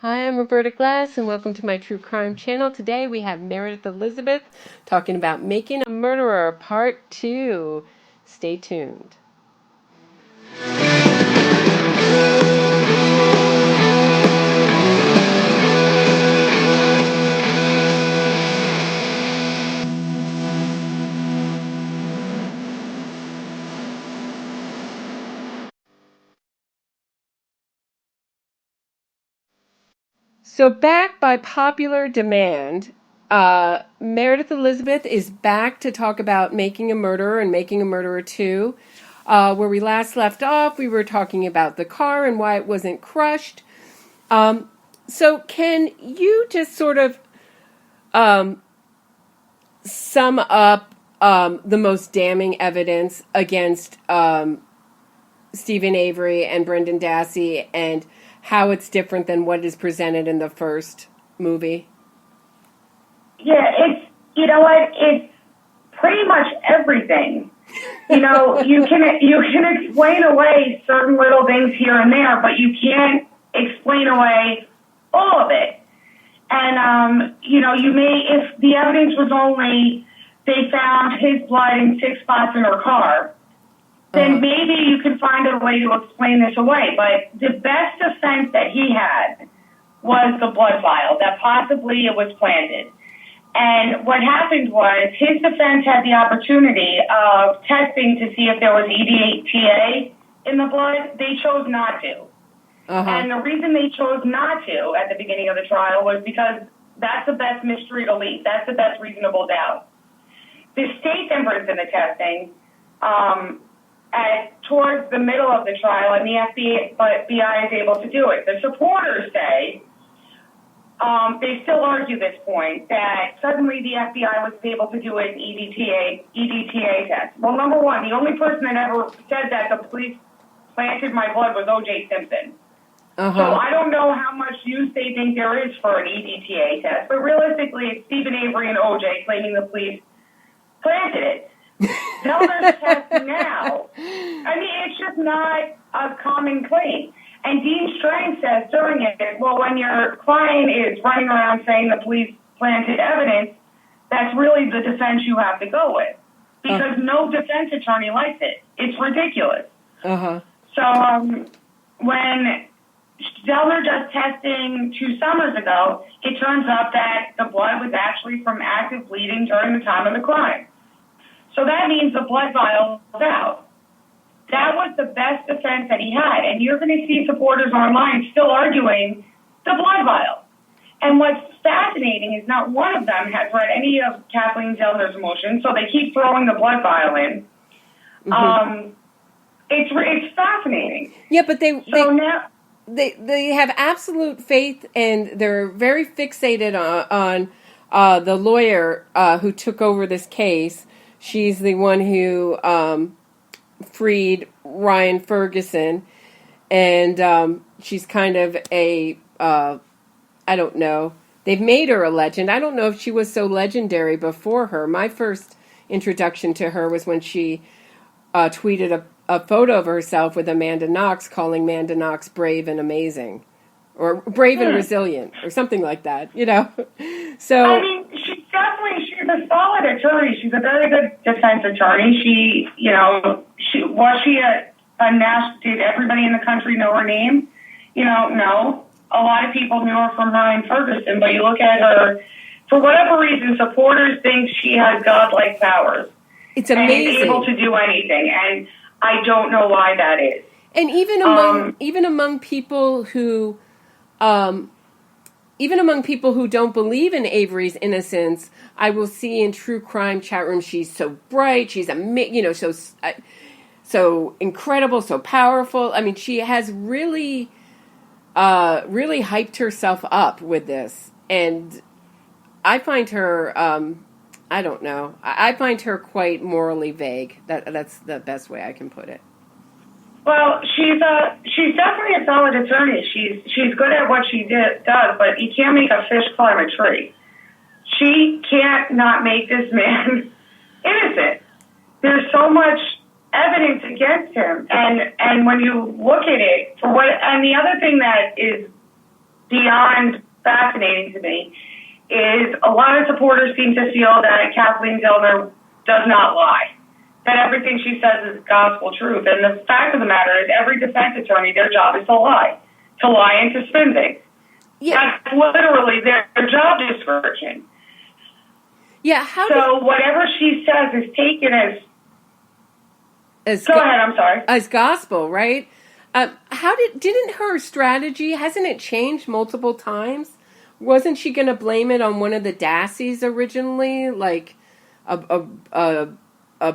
Hi, I'm Roberta Glass, and welcome to my true crime channel. Today we have Meredith Elizabeth talking about Making a Murderer, Part 2. Stay tuned. So, back by popular demand, Meredith Elizabeth is back to talk about Making a Murderer and Making a Murderer 2. Where we last left off, we were talking about the car and why it wasn't crushed. So, can you just sort of sum up the most damning evidence against Stephen Avery and Brendan Dassey and how it's different than what is presented in the first movie? Yeah, you know what, it's pretty much everything. You can explain away certain little things here and there, but you can't explain away all of it. And if the evidence was only they found his blood in 6 spots in her car, then maybe you can find a way to explain this away. But the best defense that he had was the blood vial, that possibly it was planted. And what happened was his defense had the opportunity of testing to see if there was EDTA in the blood. They chose not to. And the reason they chose not to at the beginning of the trial was because that's the best mystery to leave. That's the best reasonable doubt. The state then brings in the testing towards the middle of the trial, and the FBI is able to do it. The supporters say, they still argue this point, that suddenly the FBI was able to do an EDTA test. Well, number one, the only person that ever said that the police planted my blood was O.J. Simpson. So I don't know how much use they think there is for an EDTA test, but realistically, it's Stephen Avery and O.J. claiming the police planted it. Zellner's testing now. I mean, it's just not a common claim. And Dean Strang says during it, well, when your client is running around saying the police planted evidence, that's really the defense you have to go with. Because no defense attorney likes it. It's ridiculous. So when Zellner does testing 2 summers ago, it turns out that the blood was actually from active bleeding during the time of the crime. So that means the blood vial was out. That was the best defense that he had. And you're going to see supporters online still arguing the blood vial. And what's fascinating is not one of them has read any of Kathleen Zellner's motions, so they keep throwing the blood vial in. It's fascinating. Yeah, but they have absolute faith, and they're very fixated on the lawyer who took over this case. She's the one who freed Ryan Ferguson, and she's kind of I don't know. They've made her a legend. I don't know if she was so legendary before her. My first introduction to her was when she tweeted a photo of herself with Amanda Knox, calling Amanda Knox brave and amazing, or brave and resilient, or something like that. So I mean, she's a solid attorney. She's a very good defense attorney. Did everybody in the country know her name? No. A lot of people knew her from Ryan Ferguson, but you look at her, for whatever reason, supporters think she has godlike powers. It's amazing. And is able to do anything, and I don't know why that is. And even among people who don't believe in Avery's innocence, I will see in true crime chat rooms, she's so bright, she's so incredible, so powerful. I mean, she has really hyped herself up with this, and I find her I don't know. I find her quite morally vague. That's the best way I can put it. Well, she's definitely a solid attorney. She's good at what she does, but you can't make a fish climb a tree. She can't not make this man innocent. There's so much evidence against him, and when you look at it, and the other thing that is beyond fascinating to me is a lot of supporters seem to feel that Kathleen Zellner does not lie, that everything she says is gospel truth. And the fact of the matter is every defense attorney, their job is to lie and to spin things. Yeah. That's literally their job description. Yeah. So whatever she says is taken as go ahead, I'm sorry. As gospel, right? Didn't her strategy, hasn't it changed multiple times? Wasn't she going to blame it on one of the Dasseys originally, like a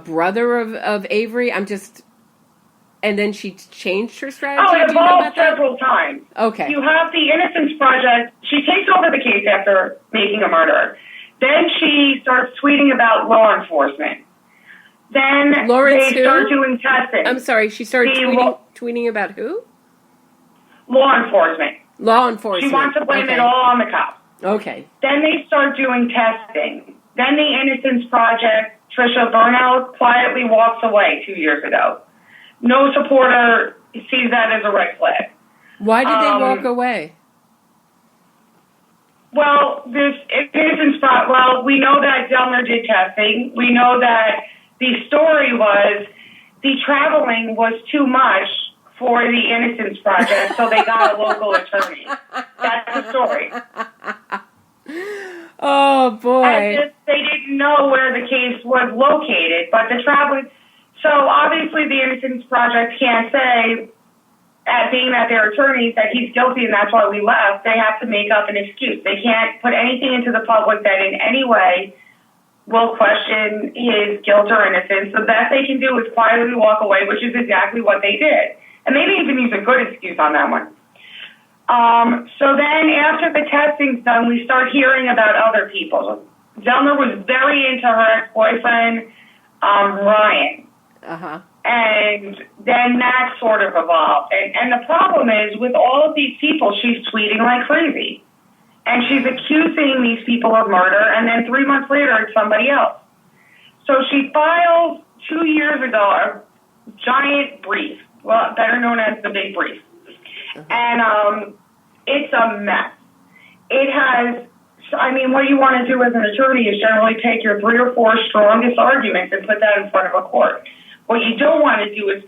brother of Avery? And then she changed her strategy? Oh, it evolved several times. Okay. You have the Innocence Project. She takes over the case after making a murder. Then she starts tweeting about law enforcement. Then they start doing testing. I'm sorry, she started tweeting about who? Law enforcement. Law enforcement. She wants to blame it all on the cops. Okay. Then they start doing testing. Then the Innocence Project, Trisha Burnell quietly walks away 2 years ago. No supporter sees that as a red flag. Why did they walk away? Well, this Innocence Project, we know that Zellner did testing. We know that the story was the traveling was too much for the Innocence Project, so they got a local attorney. That's the story. Oh, boy. As if they didn't know where the case was located, but the traveling... So, obviously, the Innocence Project can't say, being that they're attorneys, that he's guilty and that's why we left. They have to make up an excuse. They can't put anything into the public that in any way will question his guilt or innocence. The best they can do is quietly walk away, which is exactly what they did. And they didn't even use a good excuse on that one. So then after the testing's done, we start hearing about other people. Zellner was very into her ex-boyfriend, Ryan. Uh-huh. And then that sort of evolved. And the problem is, with all of these people, she's tweeting like crazy. And she's accusing these people of murder, and then 3 months later, it's somebody else. So she filed 2 years ago a giant brief, better known as the Big Brief. Uh-huh. And it's a mess. It has, what you want to do as an attorney is generally take your 3 or 4 strongest arguments and put that in front of a court. What you don't want to do is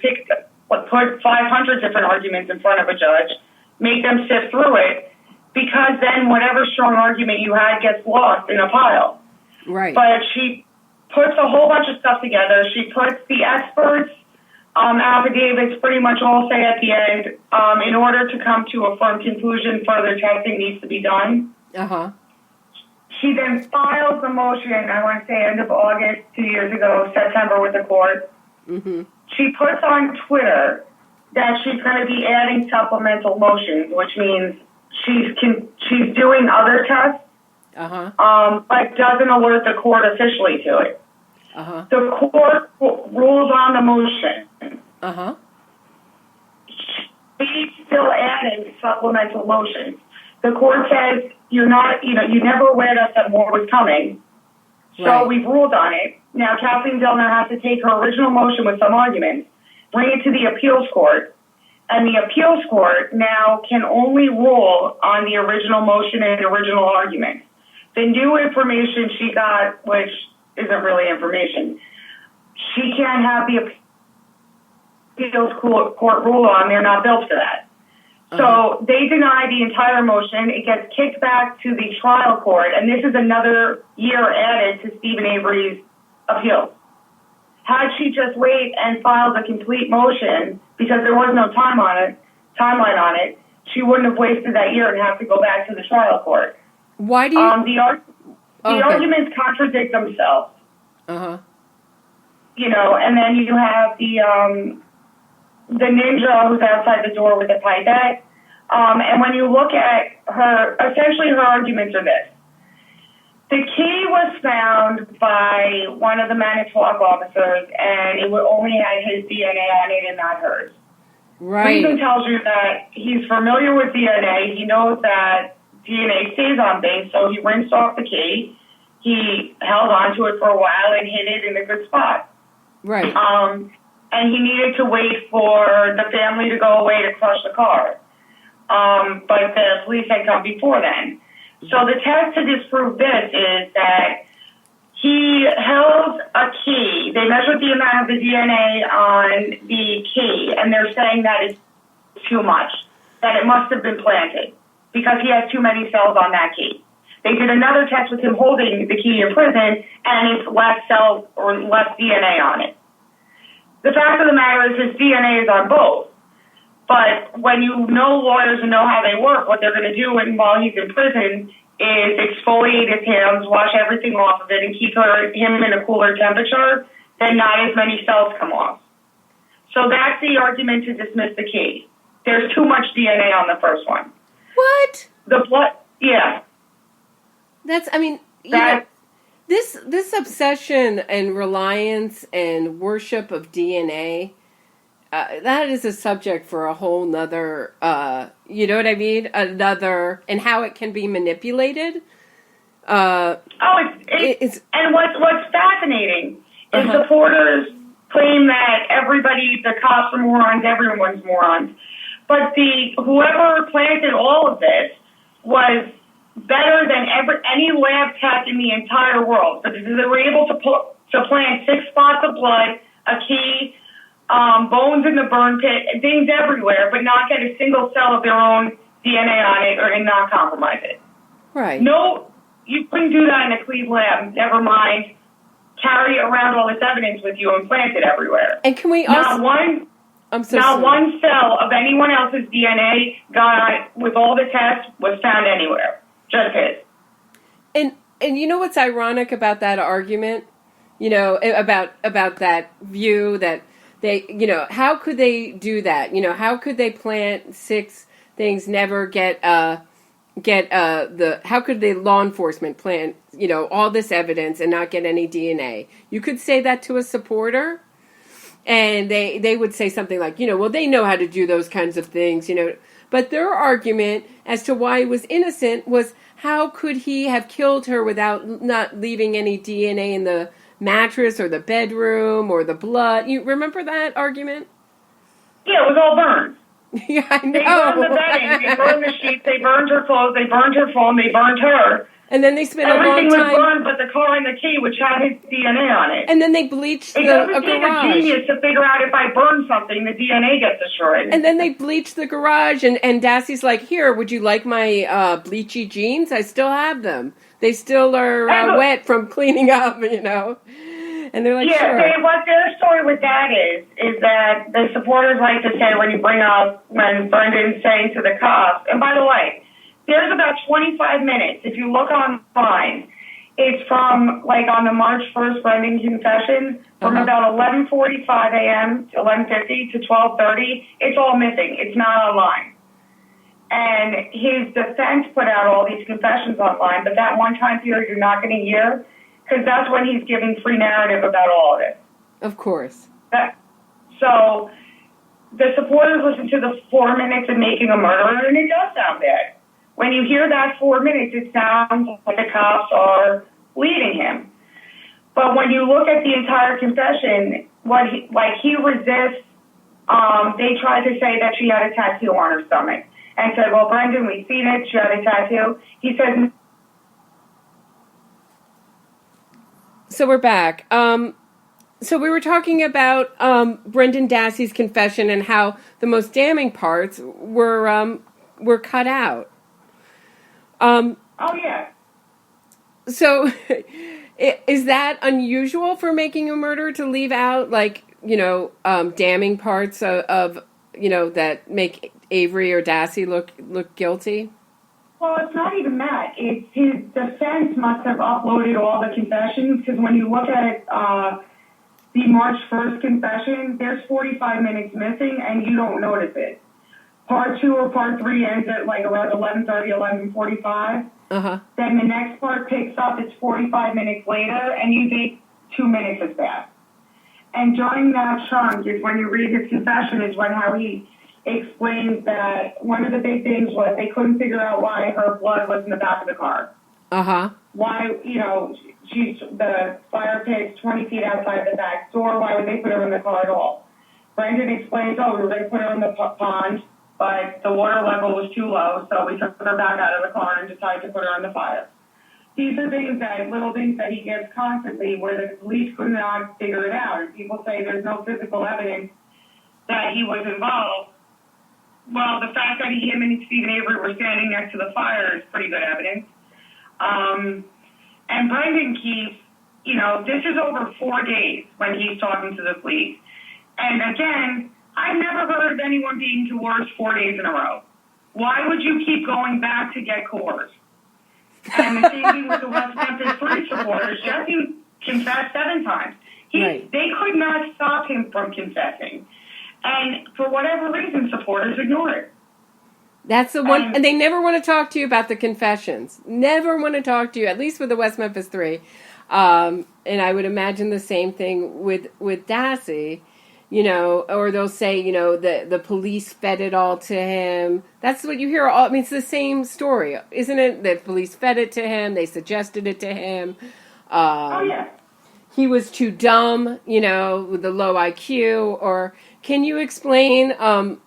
put 500 different arguments in front of a judge, make them sift through it, because then whatever strong argument you had gets lost in a pile. Right. But she puts a whole bunch of stuff together. She puts the experts' affidavits pretty much all say at the end, in order to come to a firm conclusion, further testing needs to be done. Uh-huh. She then files the motion, I want to say end of August, 2 years ago, September with the court. Mm-hmm. She puts on Twitter that she's going to be adding supplemental motions, which means she's doing other tests, but doesn't alert the court officially to it. Uh-huh. The court rules on the motion. Uh-huh. She's still adding supplemental motions. The court says you're not, you never aware that more was coming. So right. We've ruled on it. Now Kathleen Zellner has to take her original motion with some arguments, bring it to the appeals court, and the appeals court now can only rule on the original motion and original argument. The new information she got, which isn't really information, she can't have the appeals court rule on. They're not built for that. So they deny the entire motion. It gets kicked back to the trial court, and this is another year added to Stephen Avery's appeal. Had she just wait and filed a complete motion, because there was no timeline on it, she wouldn't have wasted that year and have to go back to the trial court. Why do you... The arguments contradict themselves. Uh-huh. And then you have the ninja who's outside the door with the pipette. And when you look at her, essentially her arguments are this. The key was found by one of the Manitowoc officers, and it only had his DNA on it and not hers. Right. Reason tells you that he's familiar with DNA. He knows that DNA stays on things, so he rinsed off the key. He held onto it for a while and hid it in a good spot. Right. And he needed to wait for the family to go away to crush the car. but the police had come before then. So the test to disprove this is that he held a key. They measured the amount of the DNA on the key, and they're saying that it's too much, that it must have been planted because he has too many cells on that key. They did another test with him holding the key in prison, and it's less cells or less DNA on it. The fact of the matter is his DNA is on both. But when you know lawyers and know how they work, what they're going to do while he's in prison is exfoliate his hands, wash everything off of it, and keep him in a cooler temperature, then not as many cells come off. So that's the argument to dismiss the key. There's too much DNA on the first one. What? The blood, yeah. That's, I mean, you know, this obsession and reliance and worship of DNA, that is a subject for a whole nother, you know what I mean? And how it can be manipulated. It's and what's fascinating is supporters claim that the cops are morons, everyone's morons. But whoever planted all of this was better than any lab test in the entire world, because they were able to plant 6 spots of blood, a key, bones in the burn pit, things everywhere, but not get a single cell of their own DNA on it and not compromise it. Right. No, you couldn't do that in a Cleve lab, never mind carry around all this evidence with you and plant it everywhere. And can we Not one cell of anyone else's DNA with all the tests was found anywhere. Just his. And you know what's ironic about that argument? You know, about that view that they, you know, how could they do that? You know, how could they plant 6 things, never how could the law enforcement plant, you know, all this evidence and not get any DNA? You could say that to a supporter, and they would say something like, you know, well, they know how to do those kinds of things, you know. But their argument as to why he was innocent was, how could he have killed her without not leaving any DNA in the mattress or the bedroom or the blood? You remember that argument? Yeah, it was all burned. Yeah, I know. They burned the bedding, they burned the sheets, they burned her clothes, they burned her phone, they burned her. And then they spent a long time... Everything was burned but the car and the key, which had his DNA on it. And then they bleached a garage. It doesn't take a genius to figure out if I burn something, the DNA gets destroyed. And then they bleached the garage, and Dassey's like, here, would you like my bleachy jeans? I still have them. They still are wet from cleaning up, you know. And they're like, sure. Yeah, what their story with that is that the supporters like to say when Brendan's saying to the cops, and by the way, there's about 25 minutes. If you look online, it's from, like, on the March 1st Brendan confession, from about 11:45 a.m. to 11:50 to 12:30. It's all missing. It's not online. And his defense put out all these confessions online, but that one time period you're not going to hear, because that's when he's giving free narrative about all of it. Of course. So the supporters listen to the 4 minutes of making a murderer, and it does sound bad. When you hear that 4 minutes, it sounds like the cops are leading him. But when you look at the entire confession, he resists. They tried to say that she had a tattoo on her stomach, and said, "Well, Brendan, we've seen it. She had a tattoo." He said. So we're back. So we were talking about Brendan Dassey's confession and how the most damning parts were cut out. Oh, yeah. So is that unusual for making a murder to leave out, like, you know, damning parts of you know, that make Avery or Dassey look guilty? Well, it's not even that. It's his defense must have uploaded all the confessions, because when you look at the March 1st confession, there's 45 minutes missing, and you don't notice it. Part 2 or Part 3 ends at like around 11:30, 11:45. Then the next part picks up, it's 45 minutes later, and you think 2 minutes has passed. And during that chunk is when you read his confession, is when how he explains that one of the big things was they couldn't figure out why her blood was in the back of the car. Why, you know, the fire pit's 20 feet outside the back door. Why would they put her in the car at all? Brendan explains, we were going to put her in the pond. but the water level was too low, so we took her back out of the car and decided to put her on the fire. These are little things that he gives constantly where the police could not figure it out. And people say there's no physical evidence that he was involved. Well, the fact that him and Stephen Avery were standing next to the fire is pretty good evidence. And Brendan keeps, this is over 4 days when he's talking to the police. And again, I've never heard of anyone being coerced 4 days in a row. Why would you keep going back to get coerced? And the same thing with the West Memphis police supporters. Jesse confessed 7 times. They could not stop him from confessing. And for whatever reason, supporters ignore it. That's the one, and they never want to talk to you about the confessions. Never want to talk to you, at least with the West Memphis 3. And I would imagine the same thing with Dassey, or they'll say, the police fed it all to him. That's what you hear. It's the same story, isn't it? The police fed it to him. They suggested it to him. Yeah. He was too dumb, with the low IQ. Or can you explain? That's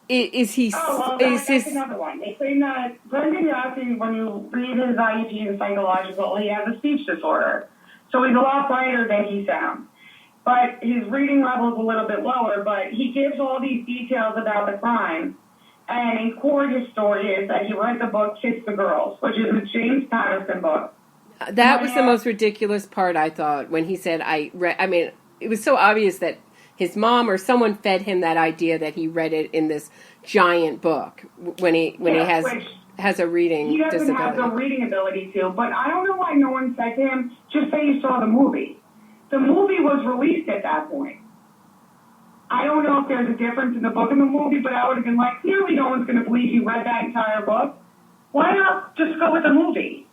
another one. They claim that Brendan Dassey, when you read his IEP and psychological, he has a speech disorder. So he's a lot brighter than he sounds. But his reading level is a little bit lower, but he gives all these details about the crime. And in court, his story is that he read the book Kiss the Girls, which is a James Patterson book. That was the most ridiculous part, I thought, when he said, it was so obvious that his mom or someone fed him that idea that he read it in this giant book when he has a reading disability. He doesn't have the reading ability to, but I don't know why no one said to him, just say you saw the movie. The movie was released at that point. I don't know if there's a difference in the book and the movie, but I would have been like, clearly no one's going to believe you read that entire book. Why not just go with the movie?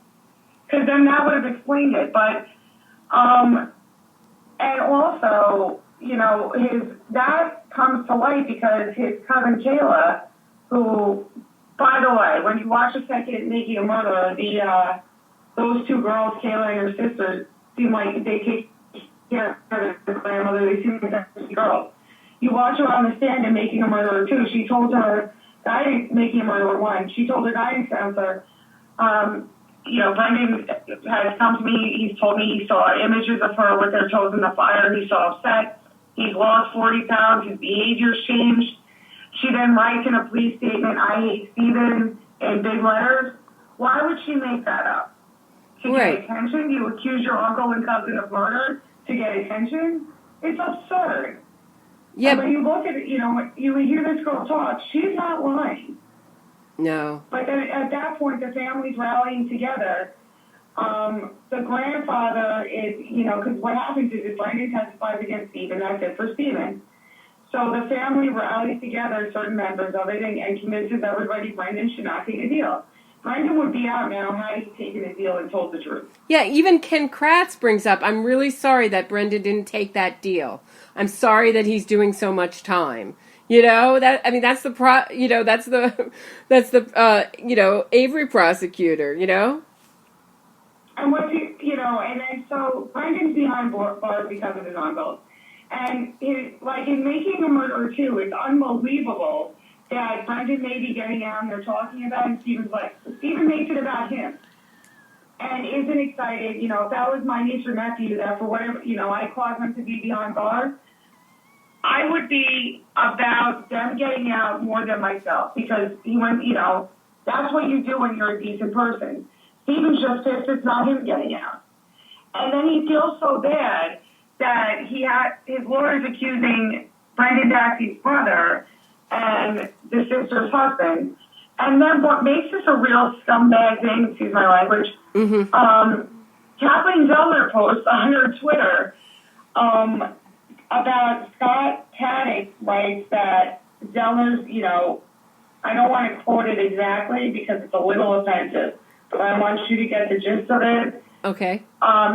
Because then that would have explained it. But, and also, that comes to light because his cousin Kayla, who, by the way, when you watch a second Making a Murderer, those 2 girls, Kayla and her sister, seem like they take care of their grandmother. They seem like girls. You watch her on the stand in Making a Murderer 2. She told her, Making a Murderer 1, she told her guidance counselor, Brendan has come to me. He's told me he saw images of her with their toes in the fire. He saw upset. He's lost 40 pounds. His behavior's changed. She then writes in a police statement, I hate Stephen, in big letters. Why would she make that up? To get attention? You accuse your uncle and cousin of murder to get attention? It's absurd. Yeah. And when you look at it, you hear this girl talk, she's not lying. No. But then at that point, the family's rallying together. The grandfather is, because what happens is if Brendan testifies against Stephen, that's it for Stephen. So the family rallies together, certain members of it, and convinces everybody Brendan should not take a deal. Brendan would be out now had he taken a deal and told the truth. Yeah, even Ken Kratz brings up, I'm really sorry that Brendan didn't take that deal. I'm sorry that he's doing so much time. That's the Avery prosecutor, And and then so Brendan's behind bars because of his uncle. And in Making a Murderer 2, it's unbelievable that Brendan may be getting out and they're talking about it, and Stephen makes it about him. And isn't excited, if that was my niece or nephew that for whatever, I caused them to be behind bars, I would be about them getting out more than myself because he went, that's what you do when you're a decent person. Stephen's just pissed it's not him getting out. And then he feels so bad that his lawyer's accusing Brendan Dassey's brother and the sister's husband. And then what makes this a real scumbag thing, excuse my language, Kathleen Zellner posts on her Twitter about Scott Paddock writes that Zellner's, I don't want to quote it exactly because it's a little offensive, but I want you to get the gist of it. Okay.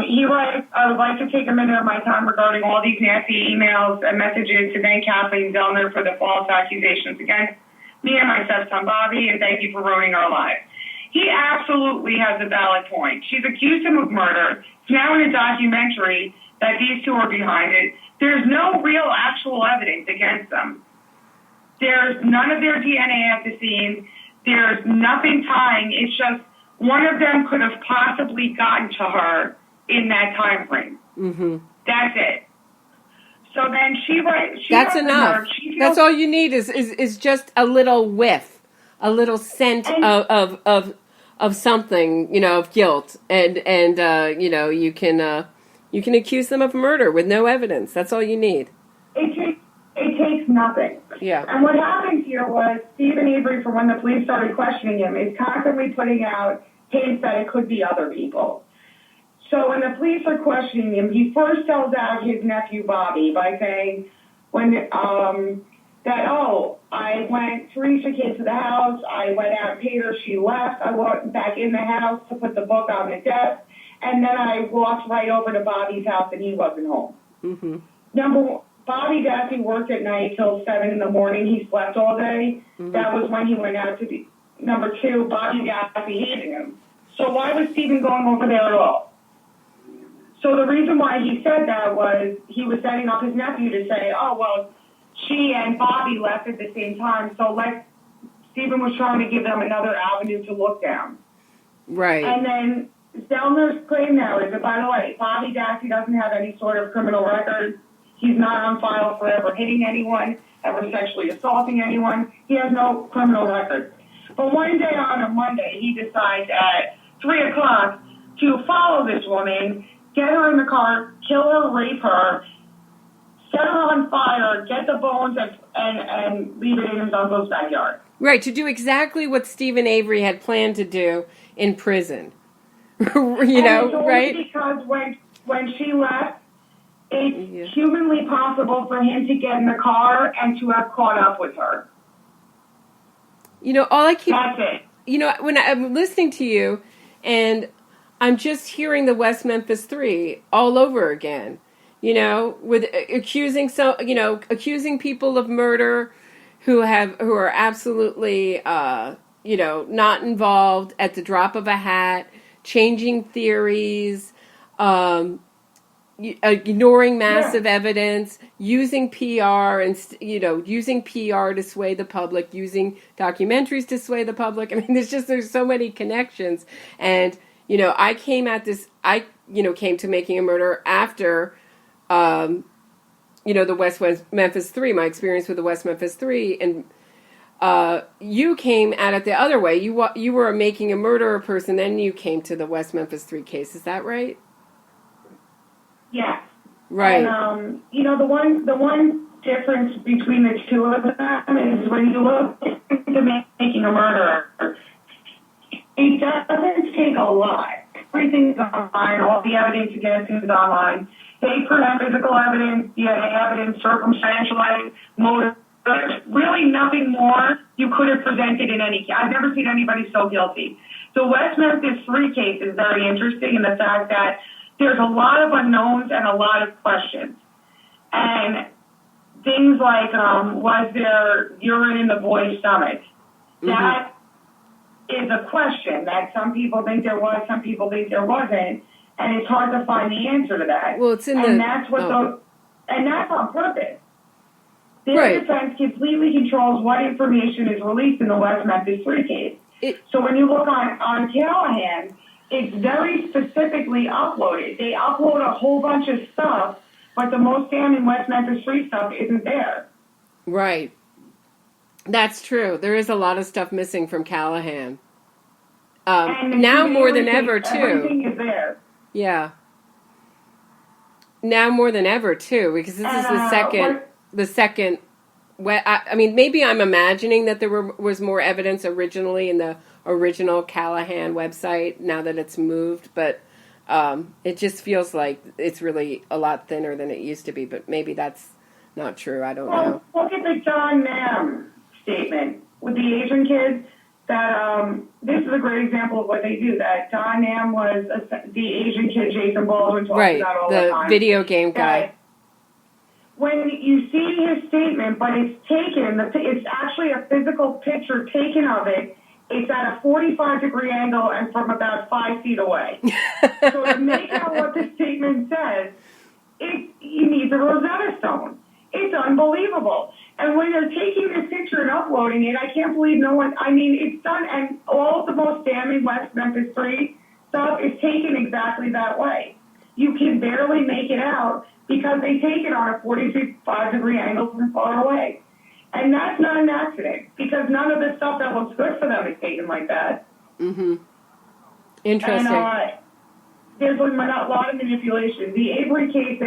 He writes, I would like to take a minute of my time regarding all these nasty emails and messages to thank Kathleen Zellner for the false accusations against me and my stepson Bobby, and thank you for ruining our lives. He absolutely has a valid point. She's accused him of murder. It's now in a documentary that these two are behind it. There's no real actual evidence against them. There's none of their DNA at the scene. There's nothing tying. It's just one of them could have possibly gotten to her in that time frame. Mm-hmm. That's it. So then that's enough. That's all you need is just a little whiff, a little scent of something, of guilt, and you can accuse them of murder with no evidence. That's all you need. It takes nothing. Yeah. And what happened here was Stephen Avery, from when the police started questioning him, is constantly putting out hints that it could be other people. So when the police are questioning him, he first tells out his nephew Bobby by saying, I went, Teresa came to the house, I went out and paid her, she left, I went back in the house to put the book on the desk, and then I walked right over to Bobby's house and he wasn't home. Mm-hmm. Bobby Dassey worked at night till 7 in the morning. He slept all day. Mm-hmm. That was when he went out to be. Number 2, Bobby Dassey hated him. So why was Stephen going over there at all? So the reason why he said that was he was setting up his nephew to say, she and Bobby left at the same time, so Stephen was trying to give them another avenue to look down. Right. And then Zellner's claim now is that, by the way, Bobby Dassey doesn't have any sort of criminal record. He's not on file for ever hitting anyone, ever sexually assaulting anyone. He has no criminal record. But one day on a Monday, he decides at 3 o'clock to follow this woman, get her in the car, kill her, rape her, set her on fire, get the bones, and leave it in his uncle's backyard. Right, to do exactly what Stephen Avery had planned to do in prison. Right? Because when she left, it's humanly possible for him to get in the car and to have caught up with her. All I keep... That's it. When I'm listening to you, and I'm just hearing the West Memphis 3 all over again, with accusing people of murder who are absolutely, not involved at the drop of a hat, changing theories, ignoring massive evidence, using PR and using PR to sway the public, using documentaries to sway the public. I mean, there's so many connections. And I came to Making a Murder after the West Memphis 3, my experience with the West Memphis 3, and you came at it the other way. You were a Making a Murderer person, then you came to the West Memphis 3 case. Is that right? Yes. Right. And, the one difference between the two of them is when you look into Making a Murderer, it doesn't take a lot. Everything's online. All the evidence against him is online. They present physical evidence, DNA evidence, circumstantial evidence, motive. There's really nothing more you could have presented in any case. I've never seen anybody so guilty. The West Memphis 3 case is very interesting in the fact that there's a lot of unknowns and a lot of questions. And things like, was there urine in the boy's stomach? Mm-hmm. That is a question that some people think there was, some people think there wasn't, and it's hard to find the answer to that. Well, it's in and that's on purpose. Their defense completely controls what information is released in the West Memphis 3 case. So when you look on Callahan, it's very specifically uploaded. They upload a whole bunch of stuff, but the most damning West Memphis 3 stuff isn't there. Right. That's true. There is a lot of stuff missing from Callahan. Now more than ever, too. Everything is there. Yeah. Now more than ever, too, because this is the second. I mean, maybe I'm imagining that there was more evidence originally in the original Callahan website now that it's moved, but it just feels like it's really a lot thinner than it used to be, but maybe that's not true. I don't know. Look at the John Nam statement with the Asian kids. That this is a great example of what they do. That John Nam was the Asian kid Jason Baldwin talks about all the time. The video game guy. When you see his statement, but it's taken, it's actually a physical picture taken of it. It's at a 45-degree angle and from about 5 feet away. So to make out what the statement says, you need the Rosetta Stone. It's unbelievable. And when they're taking this picture and uploading it, I can't believe no one, I mean, it's done, and all of the most damning West Memphis 3 stuff is taken exactly that way. You can barely make it out because they take it on a 45-degree angle from far away. And that's not an accident, because none of the stuff that looks good for them is taken like that. Mm-hmm. Interesting. And there's a lot of manipulation. The Avery case,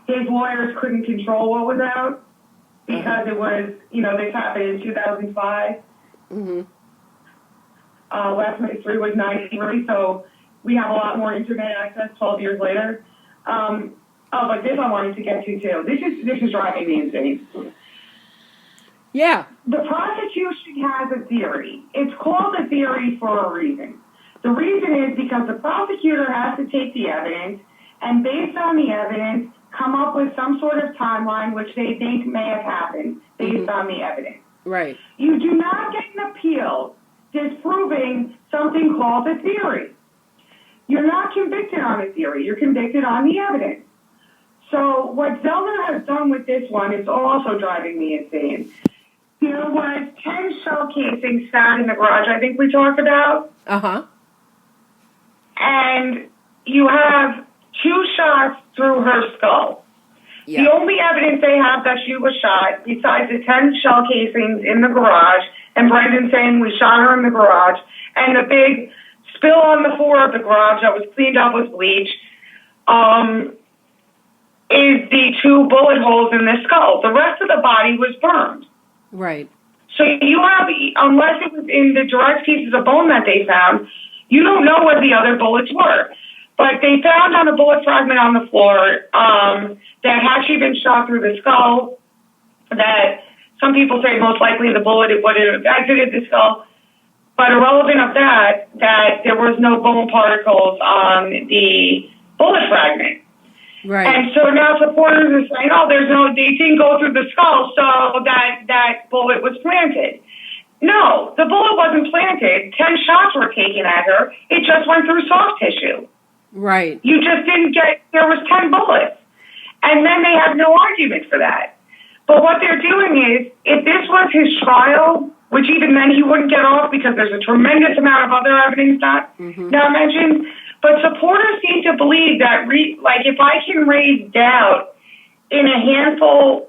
his lawyers couldn't control what was out because it was, this happened in 2005. Mm-hmm. Last Minute 3 was 93, so we have a lot more internet access 12 years later. But this I wanted to get to, too. This is driving me insane. Yeah. The prosecution has a theory. It's called a theory for a reason. The reason is because the prosecutor has to take the evidence and, based on the evidence, come up with some sort of timeline which they think may have happened based on the evidence. Right. You do not get an appeal disproving something called a theory. You're not convicted on a theory. You're convicted on the evidence. So what Zellner has done with this one is also driving me insane. There was 10 shell casings found in the garage, I think we talked about. Uh-huh. And you have 2 shots through her skull. Yeah. The only evidence they have that she was shot, besides the 10 shell casings in the garage, and Brendan saying we shot her in the garage, and the big spill on the floor of the garage that was cleaned up with bleach, is the 2 bullet holes in the skull. The rest of the body was burned. Right. So you have, unless it was in the direct pieces of bone that they found, you don't know what the other bullets were. But they found on a bullet fragment on the floor that had she been shot through the skull, that some people say most likely the bullet would have exited the skull. But irrelevant of that there was no bone particles on the bullet fragment. Right. And so now supporters are saying, they didn't go through the skull, so that bullet was planted. No, the bullet wasn't planted. 10 shots were taken at her. It just went through soft tissue. Right. You just didn't there was 10 bullets. And then they have no argument for that. But what they're doing is, if this was his trial, which even then he wouldn't get off because there's a tremendous amount of other evidence not mentioned, but supporters seem to believe that, if I can raise doubt in a handful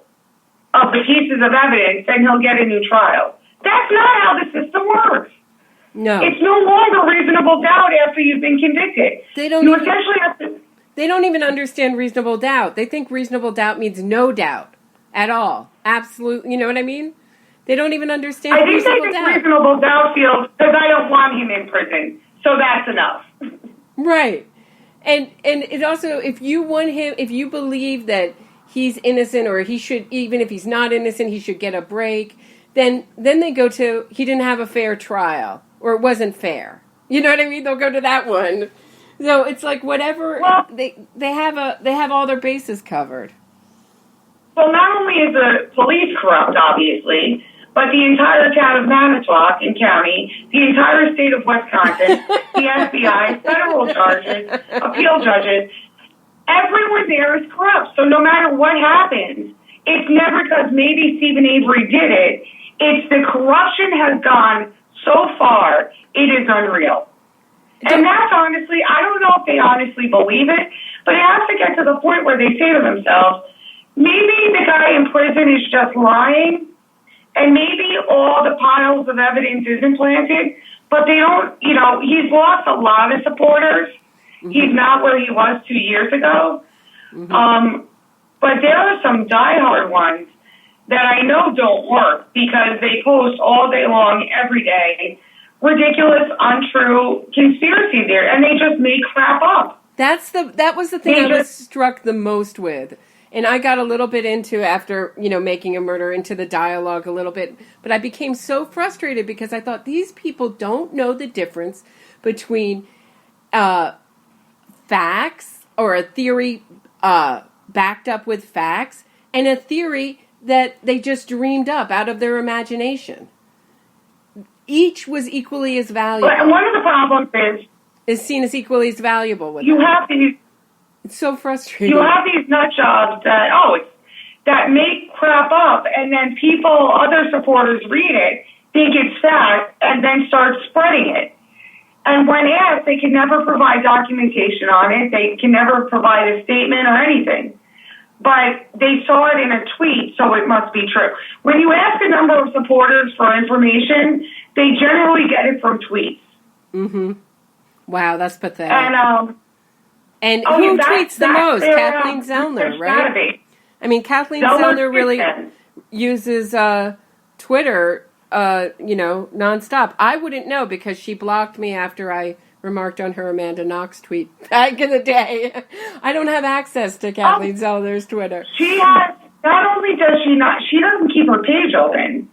of the pieces of evidence, then he'll get a new trial. That's not how the system works. No. It's no longer reasonable doubt after you've been convicted. They don't even understand reasonable doubt. They think reasonable doubt means no doubt at all. Absolutely. You know what I mean? They don't even understand reasonable doubt. I think reasonable doubt feels, because I don't want him in prison, so that's enough. Right. And it also, if you want him, if you believe that he's innocent, or he should, even if he's not innocent, he should get a break, then they go to, he didn't have a fair trial, or it wasn't fair. You know what I mean? They'll go to that one. So it's like whatever, they have all their bases covered. Well, not only is the police corrupt, obviously, but the entire town of Manitowoc in county, the entire state of Wisconsin, the FBI, federal charges, appeal judges, everyone there is corrupt. So no matter what happens, it's never because maybe Stephen Avery did it. It's the corruption has gone so far, it is unreal. And that's honestly, I don't know if they honestly believe it, but it has to get to the point where they say to themselves, maybe the guy in prison is just lying, and maybe all the piles of evidence isn't planted, but they don't, he's lost a lot of supporters. Mm-hmm. He's not where he was 2 years ago. Mm-hmm. But there are some diehard ones that I know don't work because they post all day long, every day, ridiculous, untrue conspiracy theory, and they just make crap up. That was the thing I was struck the most with. And I got a little bit into, after, Making a Murder, into the dialogue a little bit. But I became so frustrated because I thought these people don't know the difference between facts, or a theory backed up with facts, and a theory that they just dreamed up out of their imagination. Each was equally as valuable. And one of the problems is seen as equally as valuable with you have these. It's so frustrating. You have these nut jobs that, that make crap up, and then other supporters read it, think it's fact, and then start spreading it. And when asked, they can never provide documentation on it. They can never provide a statement or anything. But they saw it in a tweet, so it must be true. When you ask a number of supporters for information, they generally get it from tweets. Mm-hmm. Wow, that's pathetic. And who tweets the most? Kathleen Zellner, right? Database. I mean, Kathleen Zellner really uses Twitter, nonstop. I wouldn't know because she blocked me after I remarked on her Amanda Knox tweet back in the day. I don't have access to Kathleen Zellner's Twitter. She has, not only does she doesn't keep her page open.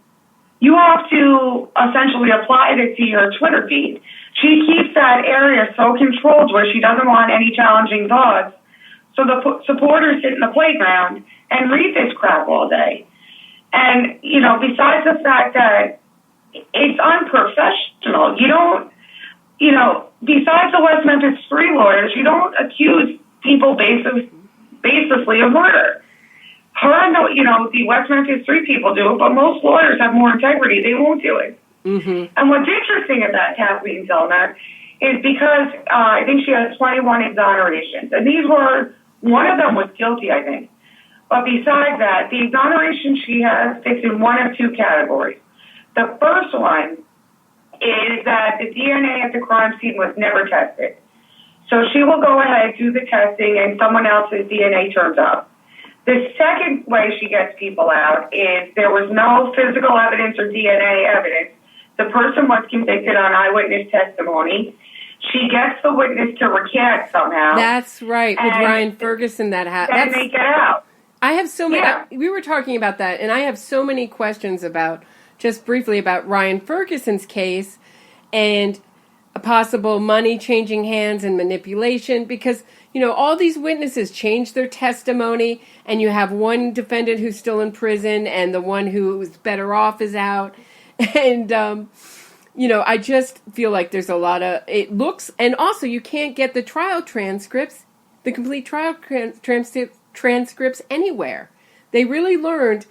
You have to essentially apply it to your Twitter feed. She keeps that area so controlled where she doesn't want any challenging thoughts. So the supporters sit in the playground and read this crap all day. And, besides the fact that it's unprofessional, besides the West Memphis 3 lawyers, you don't accuse people baselessly of murder. Her and the West Memphis 3 people do it, but most lawyers have more integrity. They won't do it. Mm-hmm. And what's interesting about Kathleen Zellner is because I think she has 21 exonerations. And one of them was guilty, I think. But besides that, the exoneration she has fits in one of two categories. The first one is that the DNA at the crime scene was never tested. So she will go ahead, do the testing, and someone else's DNA turns up. The second way she gets people out is there was no physical evidence or DNA evidence. The person was convicted on eyewitness testimony. She gets the witness to recant somehow. That's right, with Ryan Ferguson that happened. And they get out. I have so many, Yeah. we were talking about that, and I have so many questions just briefly about Ryan Ferguson's case and a possible money changing hands and manipulation, because, all these witnesses change their testimony, and you have one defendant who's still in prison, and the one who's better off is out. And, I just feel like there's a lot of, it looks, and also you can't get the trial transcripts, the complete trial transcripts anywhere. They really learned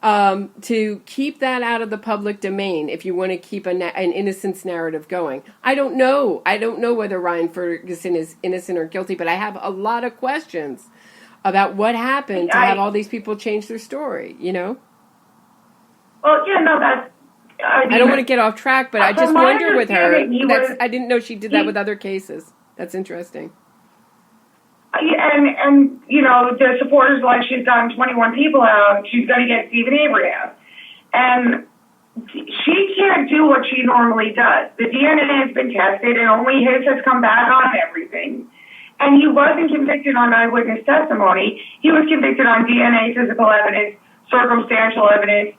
to keep that out of the public domain if you want to keep an innocence narrative going. I don't know whether Ryan Ferguson is innocent or guilty, but I have a lot of questions about what happened to have all these people change their story, Well, yeah, no, that's... I don't want to get off track, but I just wonder with her. I didn't know she did that with other cases. That's interesting. And the supporters, like, she's gotten 21 people out, she's going to get Stephen Avery out. And she can't do what she normally does. The DNA has been tested, and only his has come back on everything. And he wasn't convicted on eyewitness testimony. He was convicted on DNA, physical evidence, circumstantial evidence.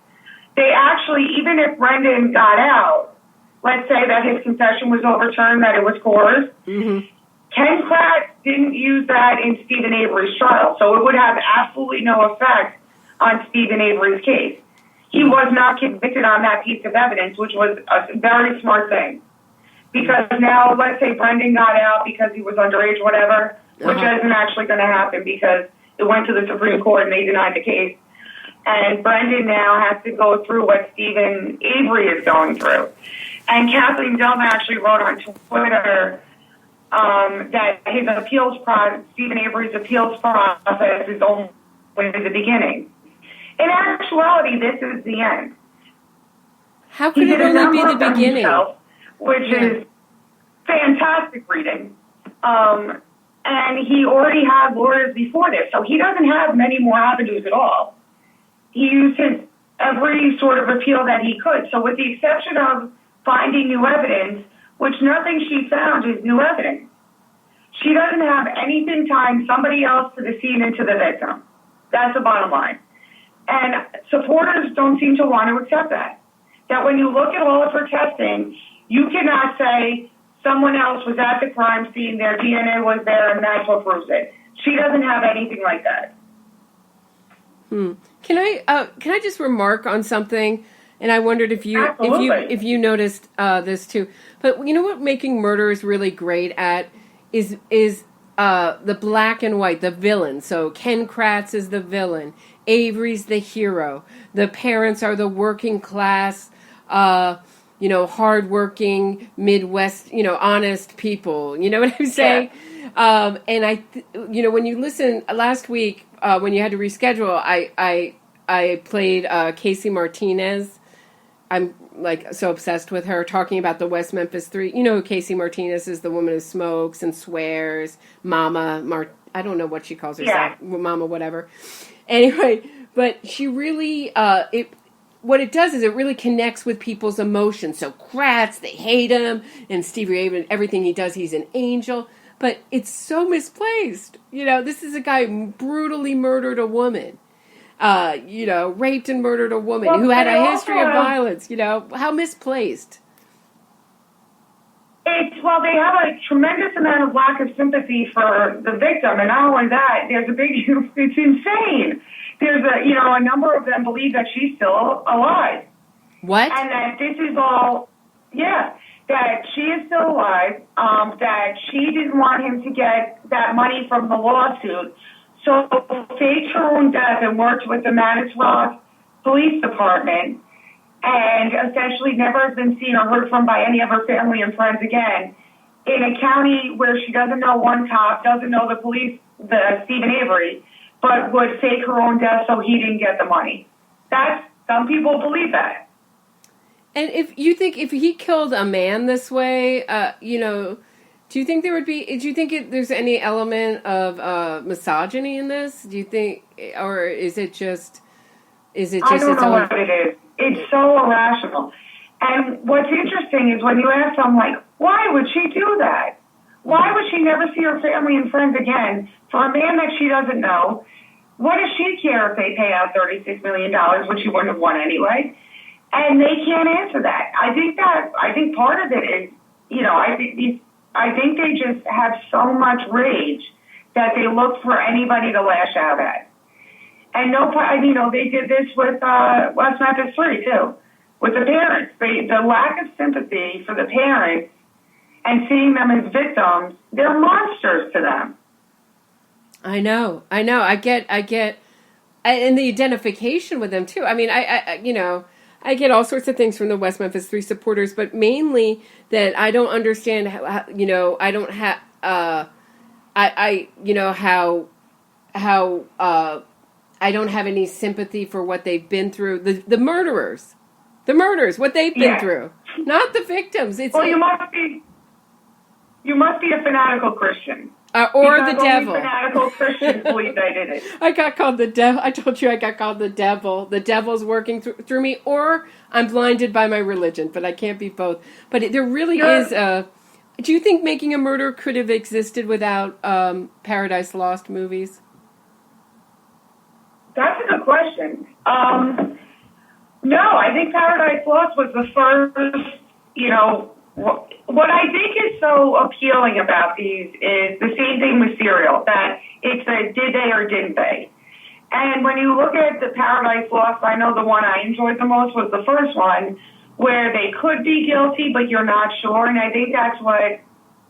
They actually, even if Brendan got out, let's say that his confession was overturned, that it was coerced, mm-hmm. Ken Kratz didn't use that in Stephen Avery's trial, so it would have absolutely no effect on Stephen Avery's case. He was not convicted on that piece of evidence, which was a very smart thing. Because now, let's say Brendan got out because he was underage, whatever, which isn't actually going to happen because it went to the Supreme Court and they denied the case. And Brendan now has to go through what Stephen Avery is going through. And Kathleen Zellner actually wrote on Twitter that his Stephen Avery's appeals process is only the beginning. In actuality, this is the end. How could it only be the beginning? Which is fantastic reading. And he already had lawyers before this, so he doesn't have many more avenues at all. He used every sort of appeal that he could. So with the exception of finding new evidence, which nothing she found is new evidence, she doesn't have anything tying somebody else to the scene and to the victim. That's the bottom line. And supporters don't seem to want to accept that. That when you look at all of her testing, you cannot say someone else was at the crime scene, their DNA was there, and that's what proves it. She doesn't have anything like that. Can I just remark on something? And I wondered if you noticed this too. But you know what making murder is really great at is the black and white, the villain. So Ken Kratz is the villain. Avery's the hero. The parents are the working class, hardworking Midwest, honest people. You know what I'm saying? Yeah. When you listen last week, when you had to reschedule, I played Casey Martinez. I'm like so obsessed with her, talking about the West Memphis Three. You know who Casey Martinez is? The woman who smokes and swears, I don't know what she calls herself, Mama whatever. Anyway, but she really what it does is it really connects with people's emotions. So Kratz, they hate him, and Stevie Ray, and everything he does, he's an angel. But it's so misplaced. This is a guy who brutally murdered a woman. Raped and murdered a woman who had a history of violence. How misplaced. They have a tremendous amount of lack of sympathy for the victim, and not only that, it's insane. There's a number of them believe that she's still alive. What? And that this is all, that she is still alive, that she didn't want him to get that money from the lawsuit. So faked her own death and worked with the Manitowoc Police Department, and essentially never has been seen or heard from by any of her family and friends again, in a county where she doesn't know one cop, doesn't know the police, Stephen Avery, but would fake her own death so he didn't get the money. Some people believe that. And if he killed a man this way, do you think there's any element of misogyny in this? Do you think, or is it just I don't know what it is. It's so irrational. And what's interesting is when you ask them, like, why would she do that? Why would she never see her family and friends again for a man that she doesn't know? What does she care if they pay out $36 million, which she wouldn't have won anyway? And they can't answer that. I think part of it is, I think they just have so much rage that they look for anybody to lash out at. And they did this with West Memphis 3 too, with the parents. The lack of sympathy for the parents and seeing them as victims, they're monsters to them. I know. I get, and the identification with them too. I mean, I get all sorts of things from the West Memphis 3 supporters, but mainly that I don't understand how I don't have, I don't have any sympathy for what they've been through. The murderers, what they've been through, not the victims. You must be a fanatical Christian. Or the devil. Fanatical Christians believe they did it. I got called the devil. I told you I got called the devil. The devil's working through me, or I'm blinded by my religion, but I can't be both. But there really is do you think Making a Murder could have existed without Paradise Lost movies? That's a good question. No, I think Paradise Lost was the first, what I think is so appealing about these is the same thing with Serial, that it's a did they or didn't they. And when you look at the Paradise Lost, I know the one I enjoyed the most was the first one, where they could be guilty, but you're not sure. And I think that's what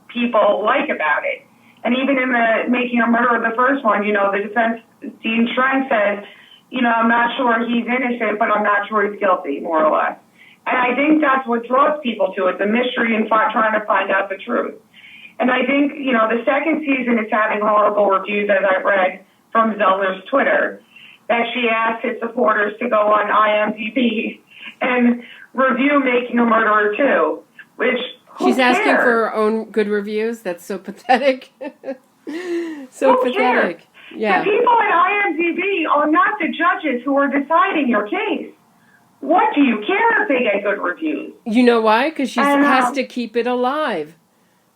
people like about it. And even in the Making a Murderer, the first one, the defense, Dean Trent says, I'm not sure he's innocent, but I'm not sure he's guilty, more or less. And I think that's what draws people to it, the mystery and trying to find out the truth. And I think, the second season is having horrible reviews, as I've read from Zellner's Twitter, that she asked his supporters to go on IMDb and review Making a Murderer 2, which she's asking for her own good reviews. That's so pathetic. So who pathetic. Cares? Yeah. The people at IMDb are not the judges who are deciding your case. What do you care if they get good reviews? You know why? Because she has to keep it alive.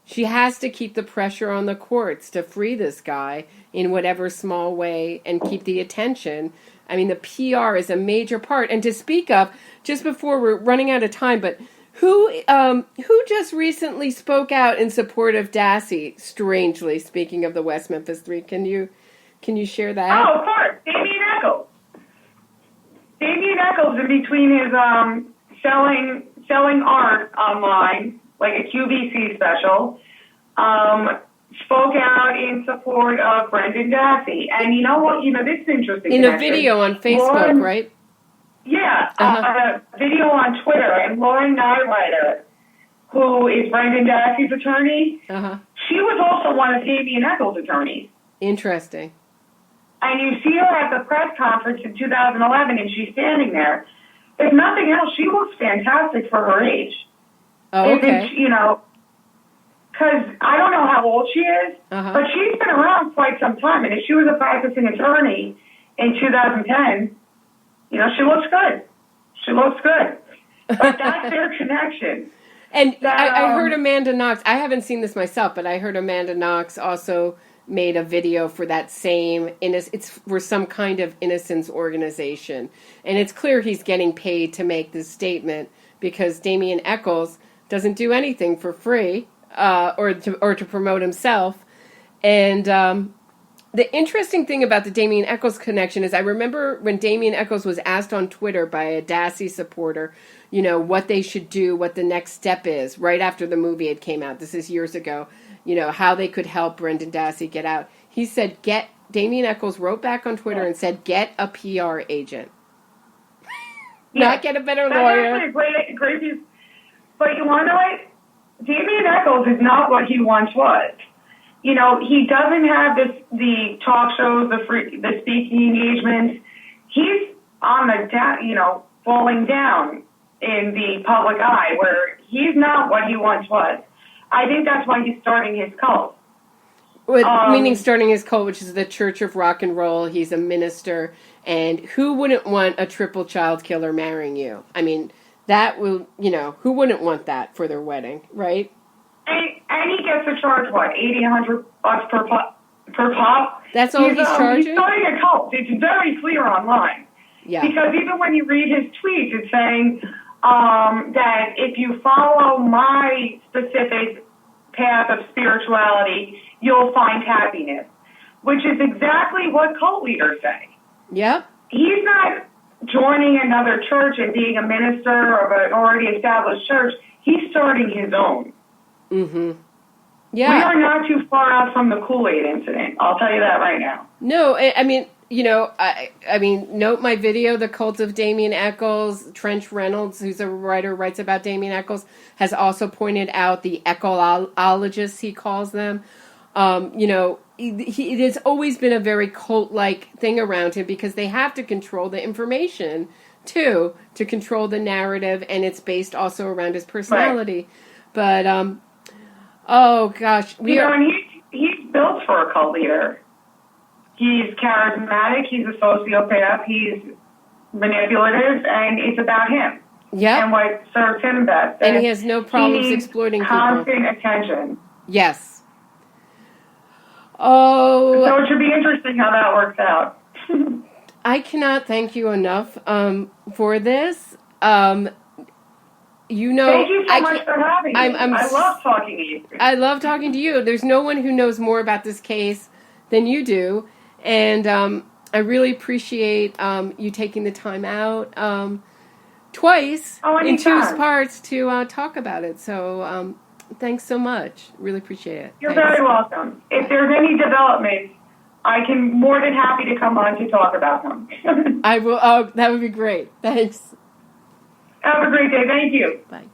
She has to keep the pressure on the courts to free this guy in whatever small way and keep the attention. I mean, the PR is a major part. And to speak of, just before we're running out of time, but who just recently spoke out in support of Dassey, strangely, speaking of the West Memphis 3? Can you share that? Oh, of course. Damien-echols. Damien-echols, in between his selling art online, like a QVC special, spoke out in support of Brendan Dassey. And you know what? This is interesting. In a video on Facebook, right? Yeah, a video on Twitter. And Lauren Nyrider, who is Brendan Dassey's attorney, she was also one of Damien-Echols' attorneys. Interesting. And you see her at the press conference in 2011, and she's standing there. If nothing else, she looks fantastic for her age. Oh, okay. Because I don't know how old she is, but she's been around quite some time. And if she was a practicing attorney in 2010, she looks good. She looks good. But that's their connection. And I heard Amanda Knox, I haven't seen this myself, but I heard Amanda Knox also made a video for that same, it's for some kind of innocence organization. And it's clear he's getting paid to make this statement because Damien-Echols doesn't do anything for free or to promote himself. And the interesting thing about the Damien-Echols connection is I remember when Damien-Echols was asked on Twitter by a Dassey supporter, what they should do, what the next step is, right after the movie had came out. This is years ago. How they could help Brendan Dassey get out. He said, Damien-Echols wrote back on Twitter and said, get a PR agent. Not get a better lawyer. That's actually a great piece. But you want to know what? Damien-Echols is not what he once was. He doesn't have the talk shows, the speaking engagements. He's on the falling down in the public eye, where he's not what he once was. I think that's why he's starting his cult. Meaning starting his cult, which is the Church of Rock and Roll. He's a minister. And who wouldn't want a triple child killer marrying you? I mean, that will, who wouldn't want that for their wedding, right? And he gets to charge, what, $80, $100 per pop? That's all he's charging? He's starting a cult. It's very clear online. Yeah. Because even when you read his tweets, it's saying that if you follow my specific path of spirituality, you'll find happiness, which is exactly what cult leaders say. Yep. He's not joining another church and being a minister of an already established church. He's starting his own. Mm-hmm. Yeah. We are not too far out from the Kool-Aid incident. I'll tell you that right now. No, I mean, note my video, The Cult of Damien-Echols. Trench Reynolds, who's a writer, writes about Damien-Echols, has also pointed out the echologists, he calls them. It has always been a very cult-like thing around him because they have to control the information, too, to control the narrative, and it's based also around his personality. Right. But, oh, gosh. And he's built for a cult leader. He's charismatic, he's a sociopath, he's manipulative, and it's about him. Yeah. And what serves him best. And he has no problems exploiting people. Constant attention. Yes. Oh. So it should be interesting how that works out. I cannot thank you enough for this. Thank you so much for having me. I love talking to you. I love talking to you. There's no one who knows more about this case than you do. And I really appreciate you taking the time out twice in two parts to talk about it. So thanks so much. Really appreciate it. You're very welcome. If there's any developments, I can more than happy to come on to talk about them. I will. Oh, that would be great. Thanks. Have a great day. Thank you. Bye.